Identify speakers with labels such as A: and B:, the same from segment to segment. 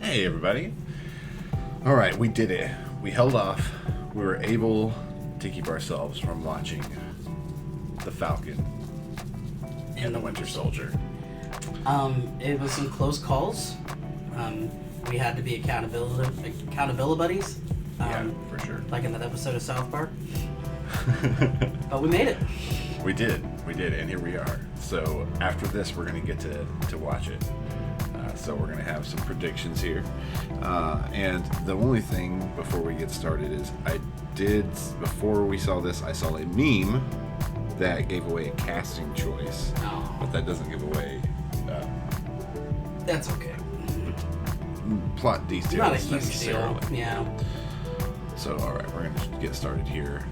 A: Hey everybody. Alright, we did it. We held off. We were able to keep ourselves from watching The Falcon and the Winter Soldier.
B: It was some close calls. We had to be accountability buddies.
A: Yeah, for sure.
B: Like in that episode of South Park. But we made it.
A: We did, and here we are. So after this, we're going to get to watch it. So we're going to have some predictions here. And the only thing before we get started is before we saw this, I saw a meme that gave away a casting choice.
B: Oh.
A: But that doesn't give away
B: That's okay.
A: plot details
B: Not a huge
A: necessarily.
B: deal. Yeah.
A: So, alright, we're going to get started here.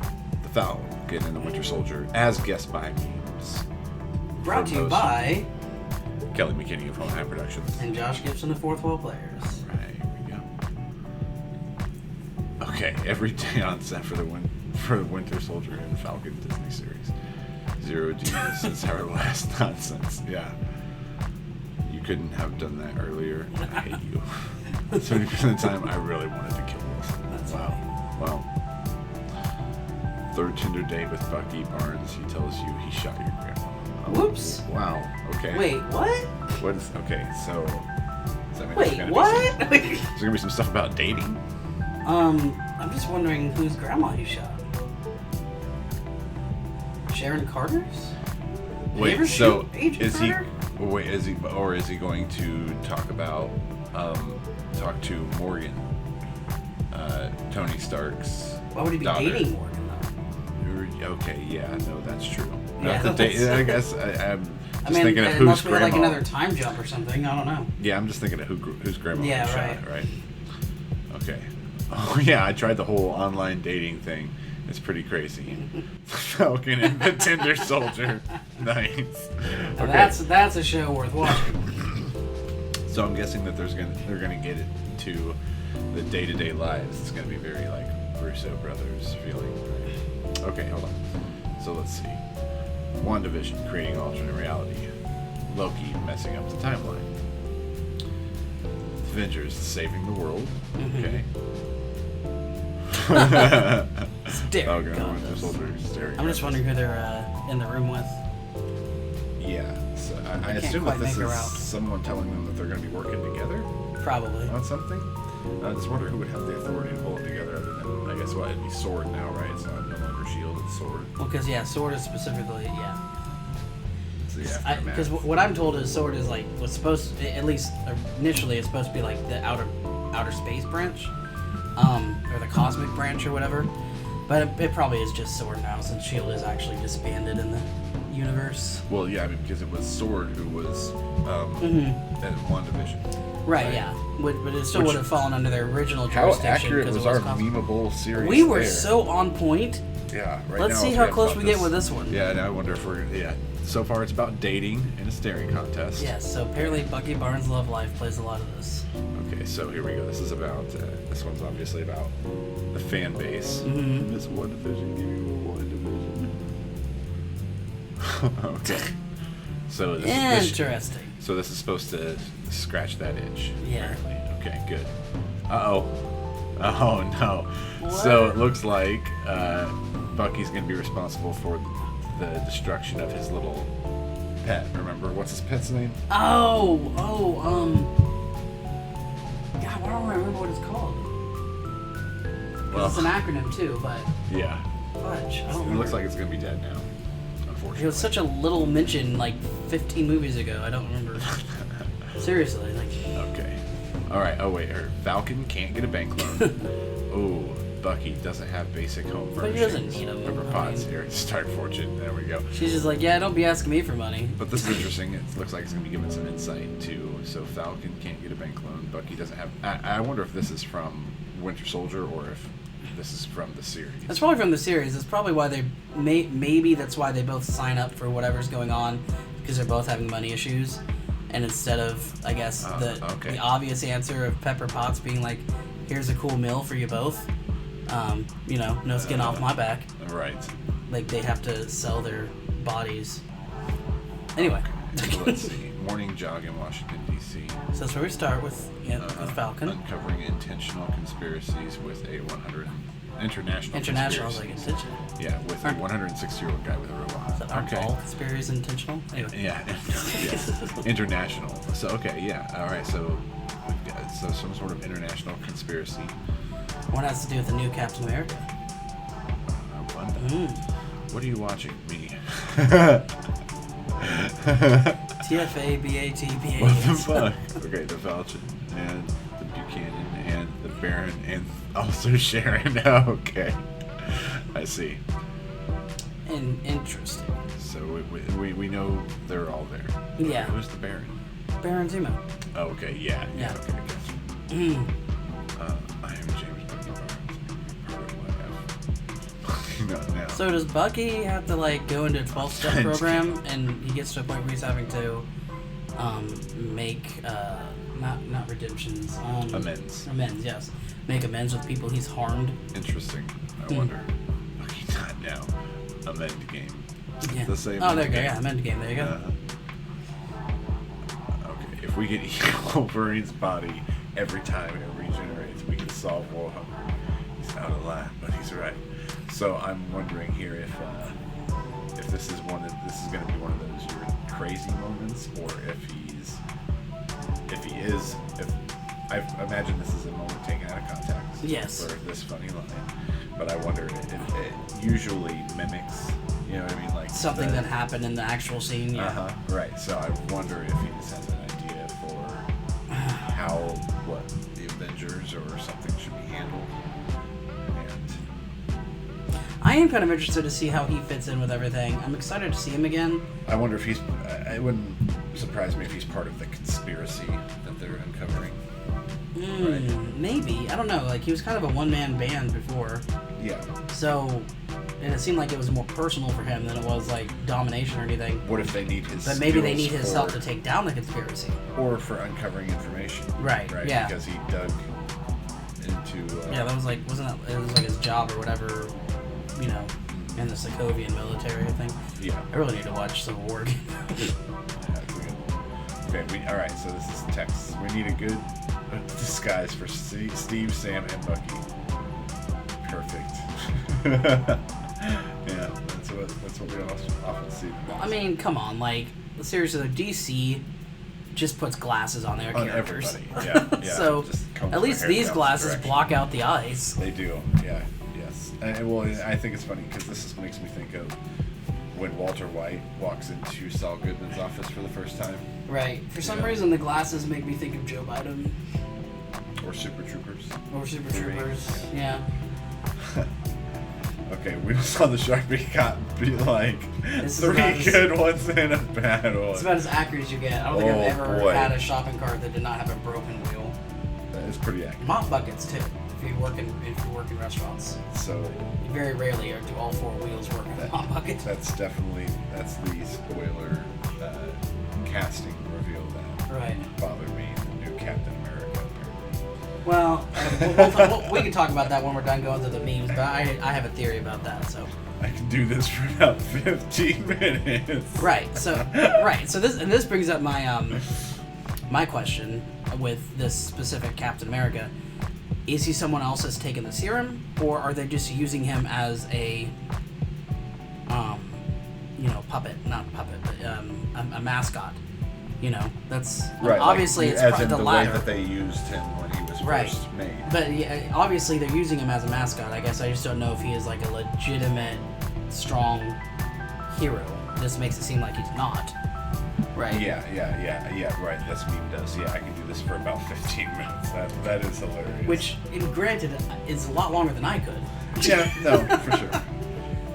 A: The Falcon and the Winter Soldier, as guessed by memes.
B: Brought to you by
A: Kelly McKinney of Hohenheim Productions.
B: and Josh Gibson of Fourth Wall Players.
A: Right, here we go. Okay, every day on set for the Winter Soldier and the Falcon Disney series. 0 G's since our last nonsense. Yeah. You couldn't have done that earlier. I hate you. 70% of the time, I really wanted to kill Wilson.
B: That's
A: wow. Well, third Tinder date with Bucky Barnes. He tells you he shot your grandma.
B: Whoops.
A: Wow. Okay.
B: Wait, what?
A: What is okay? So. Does that mean
B: Wait, what?
A: there's gonna be some stuff about dating.
B: I'm just wondering whose grandma he shot. Sharon Carter's? Did he ever shoot Agent Carter?
A: Is he going to talk to Morgan, Tony Stark's
B: Why would he be
A: daughter?
B: dating Morgan though?
A: Okay, yeah, no, that's true.
B: Yeah,
A: Not the date. I guess I'm just thinking of
B: it
A: whose
B: must be
A: grandma.
B: like another time jump or something. I don't know.
A: Yeah, I'm just thinking of whose grandma
B: Yeah,
A: was
B: right.
A: shot, right? Okay. Oh yeah, I tried the whole online dating thing. It's pretty crazy. Falcon and the Tinder Soldier. Nice.
B: Now
A: Okay.
B: that's a show worth watching.
A: So I'm guessing that they're gonna get into the day-to-day lives. It's gonna be very like Russo brothers feeling. Okay, hold on. So let's see. WandaVision creating alternate reality. Loki messing up the timeline. Avengers saving the world. Okay.
B: Staring I'm just wondering who they're in the room with.
A: Yeah, so I
B: can't
A: assume
B: quite
A: that this
B: make her
A: is
B: out.
A: someone telling them that they're going to be working together
B: Probably.
A: on something. I just wonder who would have the authority to pull it together other than, I guess, what, it'd be Sword now, right? It's not no longer S.H.I.E.L.D., it's Sword.
B: Well, because Sword is specifically, yeah.
A: So yeah,
B: Because what I'm told is Sword is like was supposed to, at least initially, it's supposed to be like the outer space branch, or the cosmic branch or whatever. But it probably is just Sword now, since S.H.I.E.L.D. is actually disbanded in the universe.
A: Well, yeah, I mean, because it was Sword who was at WandaVision.
B: Right, yeah. But it still would have fallen under their original
A: How
B: jurisdiction.
A: accurate
B: because
A: was
B: it
A: our
B: cosmic.
A: Memeable series?
B: We were
A: there?
B: so on point.
A: Yeah, right
B: Let's
A: now,
B: see
A: if
B: how
A: we
B: close
A: have
B: we
A: about
B: get with this one.
A: Yeah, and I wonder if so far it's about dating in a staring contest.
B: Yes, so apparently Bucky Barnes' love life plays a lot of this.
A: Okay, so here we go. This is about, this one's obviously about the fan base.
B: Mm-hmm.
A: This WandaVision, give me WandaVision. Okay. So
B: Interesting.
A: So this is supposed to scratch that itch.
B: Yeah.
A: Apparently. Okay, good. Uh-oh. Oh, no.
B: What?
A: So it looks like Bucky's going to be responsible for the destruction of his little pet. Remember, what's his pet's name?
B: God, I don't remember what it's called. 'Cause it's an acronym too, but
A: Yeah.
B: fudge. I don't
A: It
B: remember.
A: looks like it's going to be dead now, unfortunately.
B: It was such a little mention like 15 movies ago. I don't remember. Seriously, like.
A: Okay. All right. Oh wait, her Falcon can't get a bank loan. Oh, Bucky doesn't have basic home
B: But he
A: furnishings.
B: doesn't need 'em,
A: Remember
B: I
A: pods
B: mean-
A: here. Start fortune. There we go.
B: She's just like, yeah, don't be asking me for money.
A: But this is interesting. It looks like it's going to be given some insight too. So Falcon can't get a bank loan. Bucky doesn't have. I wonder if this is from Winter Soldier or if this is from the series.
B: That's probably from the series. That's probably why they maybe that's why they both sign up for whatever's going on, because they're both having money issues. And instead of, I guess, the obvious answer of Pepper Potts being like, here's a cool meal for you both, no skin off my back.
A: Right.
B: Like, they have to sell their bodies. Anyway.
A: Okay. Let's see. morning jog in Washington, D.C.
B: So that's where we start with Falcon.
A: Uncovering intentional conspiracies with a international
B: I was like, intentional?
A: Yeah, with a 160-year-old guy with a robot.
B: So aren't all conspiracies intentional? Anyway.
A: Yeah, international. So, okay, yeah. All right, so we've got some sort of international conspiracy.
B: What has to do with the new Captain America?
A: I wonder. What are you watching? Me.
B: TFA, BAT,
A: What the fuck? Okay, the Falcon and the Buchanan and the Baron and also Sharon. Okay, I see.
B: Interesting.
A: So we know they're all there.
B: Yeah.
A: Who's the Baron?
B: Baron Zemo.
A: Oh, okay, yeah. Okay, gotcha. I am James Bucky.
B: So does Bucky have to go into a 12-step program, and he gets to a point where he's having to make not redemptions, amends, yes, make amends with people he's harmed.
A: Interesting. I wonder. Bucky not now. Amend game.
B: Yeah.
A: The same.
B: Oh, there you go. Yeah, amend game. There you go.
A: Okay, if we get Wolverine's body every time it regenerates, we can solve war hunger. He's not alive, but he's right. So I'm wondering here if this is going to be one of those you're crazy moments, or if I imagine this is a moment taken out of context.
B: Yes.
A: For this funny line, but I wonder if it usually mimics, you know what I mean, like
B: something that happened in the actual scene. Yeah.
A: Right. So I wonder if he just has an idea for how the Avengers or something should be handled.
B: I am kind of interested to see how he fits in with everything. I'm excited to see him again.
A: I wonder if it wouldn't surprise me if he's part of the conspiracy that they're uncovering. Right.
B: Maybe. I don't know. He was kind of a one-man band before.
A: Yeah.
B: So, and it seemed like it was more personal for him than it was domination or anything.
A: What if they need his
B: But maybe they need his help to take down the conspiracy.
A: Or for uncovering information.
B: Right. Yeah.
A: Because he dug into...
B: yeah, that was it was his job or whatever... in the Sokovian military, I think.
A: Yeah.
B: I really need to watch Civil War again.
A: Okay, alright, so this is text. We need a good disguise for Steve, Sam, and Bucky. Perfect. Yeah, that's what we often see.
B: Well, I mean, come on, seriously, DC just puts glasses on their characters.
A: Everybody, yeah.
B: So, at least these glasses block out the eyes.
A: They do, yeah. Well, I think it's funny because this makes me think of when Walter White walks into Saul Goodman's office for the first time.
B: Right. For some reason, the glasses make me think of Joe Biden.
A: Or Super Troopers.
B: Yeah.
A: Okay, we saw the shark be three good ones in a battle.
B: It's about as accurate as you get. I don't think I've ever had a shopping cart that did not have a broken wheel.
A: That is pretty accurate.
B: Mop buckets too. If you work in restaurants,
A: so
B: very rarely do all four wheels work on a mop bucket.
A: That's the spoiler casting reveal that bothered me. The new Captain America.
B: Well, we can talk about that when we're done going through the memes. But I have a theory about that. So
A: I can do this for about 15 minutes.
B: Right. So this brings up my question with this specific Captain America. Is he someone else that's taken the serum, or are they just using him as a, a mascot? That's
A: right.
B: Obviously it's probably the latter.
A: Way that they used him when he was first made.
B: But yeah, obviously they're using him as a mascot. I guess I just don't know if he is a legitimate, strong hero. This makes it seem like he's not. Right.
A: Yeah. Right. This meme does. Yeah, I can do this for about 15 minutes. That is hilarious.
B: Which, granted, is a lot longer than I could.
A: Yeah. No, for sure.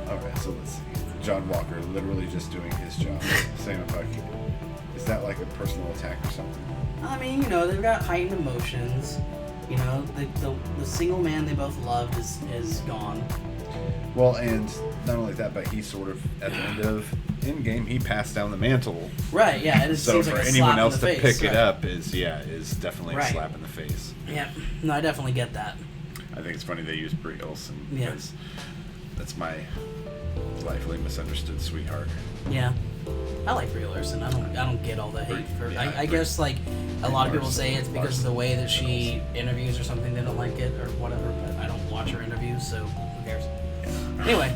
A: All right. So let's see. John Walker literally just doing his job. Same with Bucky. Is that a personal attack or something?
B: I mean, they've got heightened emotions. The single man they both loved is gone.
A: Well, and not only that, but he sort of at the end of Endgame, he passed down the mantle.
B: Right. Yeah. It
A: so
B: seems
A: for
B: like a
A: anyone
B: slap
A: else
B: in the
A: to
B: face,
A: pick it up is definitely a slap in the face.
B: Yeah. No, I definitely get that.
A: I think it's funny they use Brie Olson because that's my lively misunderstood sweetheart.
B: Yeah. I like Brie Larson. I don't get all the hate for. I guess like a lot of people say it's because of the way that she interviews or something. They don't like it or whatever. But I don't watch her interviews, so who cares? Anyway,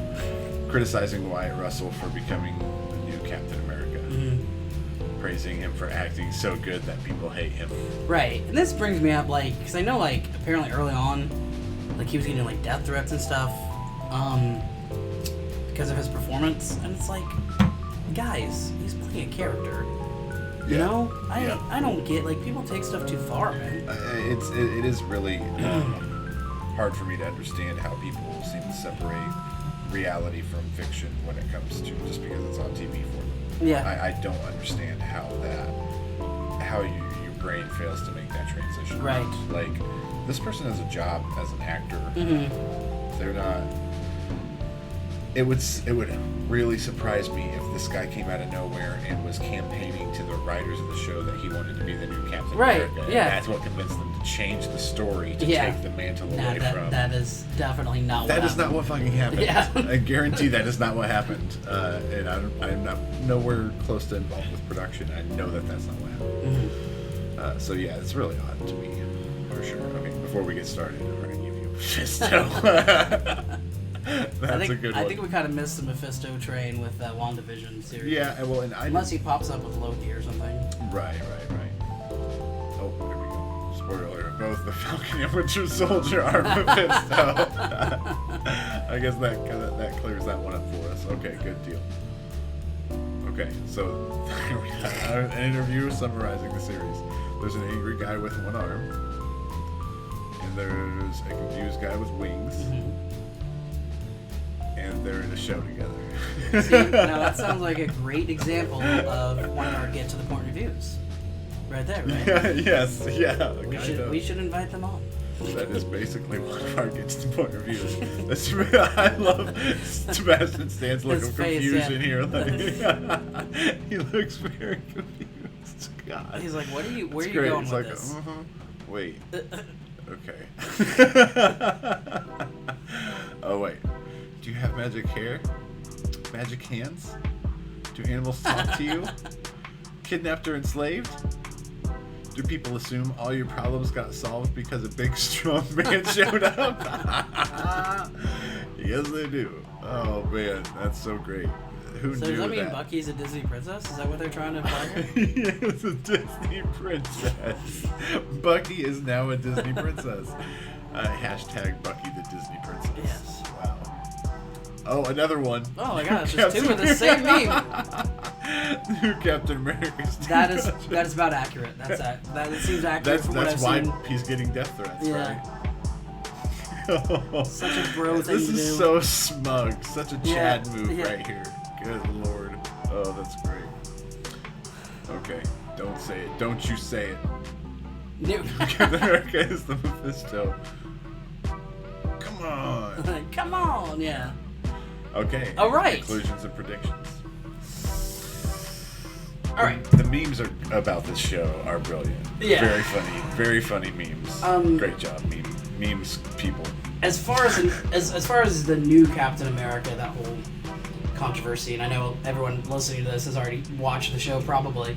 A: criticizing Wyatt Russell for becoming the new Captain America, praising him for acting so good that people hate him.
B: Right, and this brings me up like because I know like apparently early on, like he was getting like death threats and stuff, because of his performance, and it's like. Guys, he's playing a character. You know, I don't get like people take stuff too far, man.
A: It is really hard for me to understand how people seem to separate reality from fiction when it comes to just because it's on TV for them.
B: Yeah,
A: I don't understand how your brain fails to make that transition.
B: Right.
A: Like this person has a job as an actor. They're not. It would really surprise me if this guy came out of nowhere and was campaigning to the writers of the show that he wanted to be the new Captain America. And that's what convinced them to change the story to take the mantle away from.
B: That is definitely not what happened.
A: That is not what fucking happened.
B: Yeah.
A: I guarantee that is not what happened. And I'm not nowhere close to involved with production. I know that that's not what happened. So yeah, it's really odd to me, for sure. Okay, before we get started, we're going to give you Mephisto. That's a good one.
B: I think we kind of missed the Mephisto train with that WandaVision series.
A: Yeah, well,
B: unless he pops up with Loki or something.
A: Right. Oh, there we go. Spoiler alert. Both the Falcon and Winter Soldier are Mephisto. I guess that clears that one up for us. Okay, good deal. Okay, so we have an interview summarizing the series. There's an angry guy with one arm, and there's a confused guy with wings. And they're in a show together.
B: See, now that sounds like a great example of one of our get to the point reviews. Right there, right?
A: Yeah.
B: We should invite them on.
A: That is basically one of our get to the point reviews. I love Sebastian Stan's look of confusion here. Like, he looks very confused. God.
B: He's like, where are you going with this?
A: Wait. Okay. Oh, wait. Do you have magic hair? Magic hands? Do animals talk to you? Kidnapped or enslaved? Do people assume all your problems got solved because a big strong man showed up? Yes, they do. Oh man, that's so great. Who knew that? So does that mean
B: Bucky's a Disney princess? Is that what they're trying to imply?
A: Yes, a Disney princess. Bucky is now a Disney princess. Hashtag Bucky the Disney princess.
B: Yes.
A: Wow. Oh, another one.
B: Oh my gosh, there's two of the same meme.
A: New Captain America's
B: That is about accurate. That seems accurate.
A: That's why he's getting death threats, right?
B: Such a bro thing to do.
A: This is so smug. Such a Chad move right here. Good lord. Oh, that's great. Okay, don't say it. Don't you say it.
B: New
A: Captain America is the Mephisto. Come on.
B: Come on, yeah.
A: Okay.
B: All right.
A: Conclusions and predictions.
B: All right.
A: The memes about this show are brilliant.
B: Yeah.
A: Very funny memes. Great job, memes people.
B: As far as the new Captain America, that whole controversy, and I know everyone listening to this has already watched the show probably,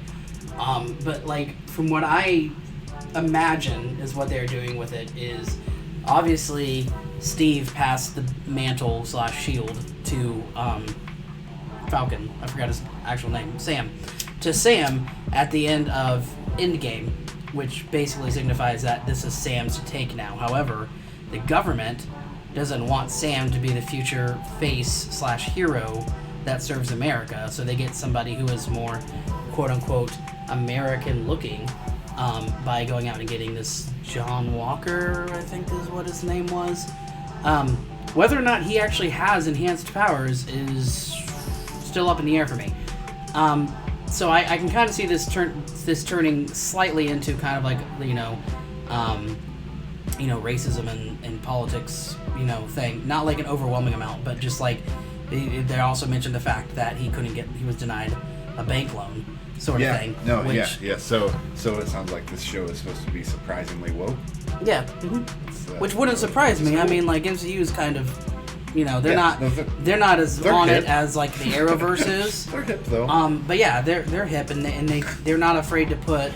B: but like from what I imagine is what they're doing with it is obviously Steve passed the mantle / shield to Falcon. I forgot his actual name. Sam. To Sam at the end of Endgame, which basically signifies that this is Sam's take now. However, the government doesn't want Sam to be the future face / hero that serves America, so they get somebody who is more quote-unquote American looking by going out and getting this John Walker, I think is what his name was. Whether or not he actually has enhanced powers is still up in the air for me. So I can kind of see this turning slightly into kind of like racism and politics thing. Not like an overwhelming amount, but just like they also mentioned the fact that he was denied a bank loan sort of thing.
A: No, yeah. So it sounds like this show is supposed to be surprisingly woke.
B: Yeah. Mm-hmm. Which wouldn't surprise me. I mean, like MCU is kind of You know, they're they're not as on hip. It as like the Arrowverse is.
A: They're hip though.
B: But yeah, they're hip and they're not afraid to put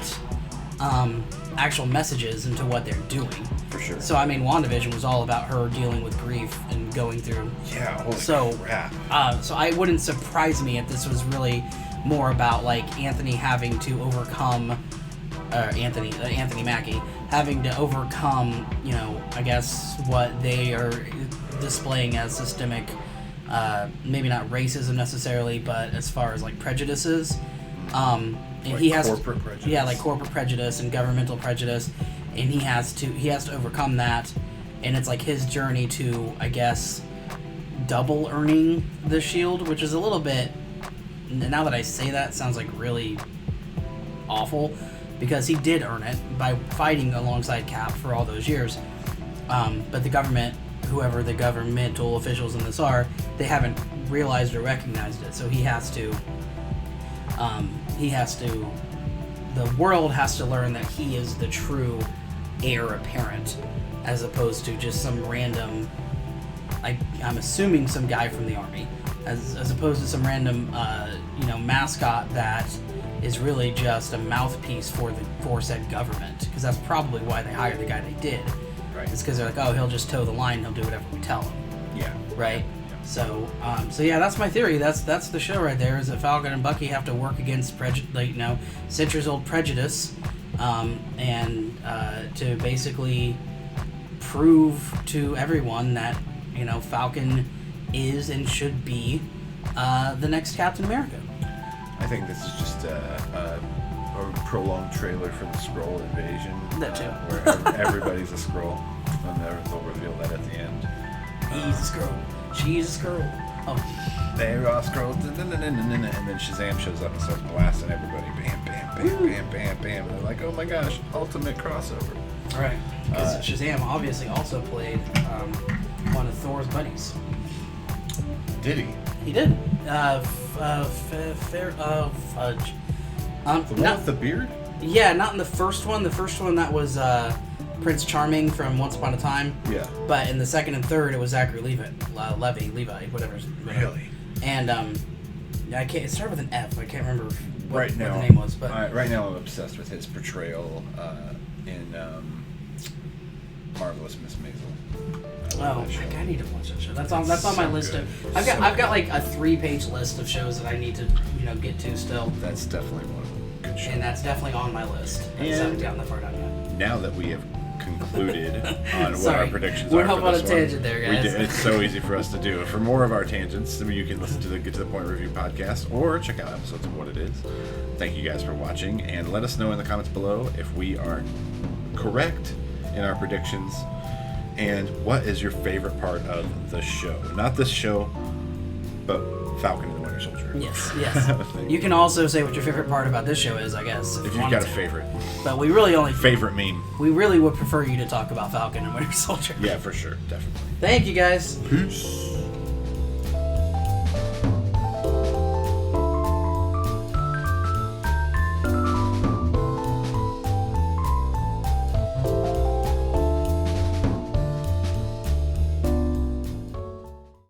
B: actual messages into what they're doing.
A: For sure.
B: So I mean, WandaVision was all about her dealing with grief and going through.
A: Yeah. Holy crap.
B: So I wouldn't surprise me if this was really more about like Anthony having to overcome. Anthony Mackie having to overcome, you know, I guess what they are displaying as systemic, maybe not racism necessarily, but as far as like prejudices, and
A: like
B: he has
A: corporate prejudice.
B: Yeah, like corporate prejudice and governmental prejudice, and he has to overcome that, and it's like his journey to, I guess, double earning the shield, which is a little bit. Now that I say that, sounds like really awful. Because he did earn it by fighting alongside Cap for all those years. But the government, whoever the governmental officials in this are, they haven't realized or recognized it. So the world has to learn that he is the true heir apparent, as opposed to just some random, I'm assuming some guy from the army, as opposed to some random, mascot that is really just a mouthpiece for said government, because that's probably why they hired the guy they did.
A: Right.
B: It's because they're like, oh, he'll just toe the line, he'll do whatever we tell him.
A: Yeah.
B: Right. Yeah. So yeah, that's my theory. That's the show right there. Is that Falcon and Bucky have to work against centuries-old prejudice, and to basically prove to everyone that Falcon is and should be the next Captain America.
A: I think this is just a prolonged trailer for the Skrull invasion.
B: That too.
A: Where everybody's a Skrull, and they'll reveal that at the end.
B: He's a Skrull. She's a Skrull. Oh.
A: They're all Skrulls. And then Shazam shows up and starts blasting everybody. Bam, bam, bam, bam, bam, bam. And they're like, oh my gosh, ultimate crossover.
B: Right. Because Shazam obviously also played one of Thor's buddies.
A: Did he?
B: He did. Fudge.
A: The one with the beard?
B: Yeah, not in the first one. The first one, that was Prince Charming from Once Upon a Time.
A: Yeah.
B: But in the second and third, it was Zachary Levi, whatever.
A: Really?
B: And I can't. It started with an F. I can't remember what the
A: now,
B: name was. But
A: right now, I'm obsessed with his portrayal in Marvelous Miss Maisel.
B: I need to watch that show. That's on my list
A: good.
B: I've got like a 3-page list of shows that I need to get to still.
A: That's definitely one of them. Good show.
B: And that's definitely on my list. I just haven't gotten that far down yet.
A: Now that we have concluded on what our predictions
B: We're
A: are for this
B: on a tangent there, guys.
A: We did. It's so easy for us to do. For more of our tangents, you can listen to the Get to the Point Review podcast or check out episodes of What It Is. Thank you guys for watching, and let us know in the comments below if we are correct in our predictions. And what is your favorite part of the show? Not this show, but Falcon and the Winter Soldier.
B: Yes. You can also say what your favorite part about this show is, I guess.
A: If you've got a favorite.
B: But we really only...
A: Favorite meme.
B: We really would prefer you to talk about Falcon and Winter Soldier.
A: Yeah, for sure. Definitely.
B: Thank you, guys.
A: Peace.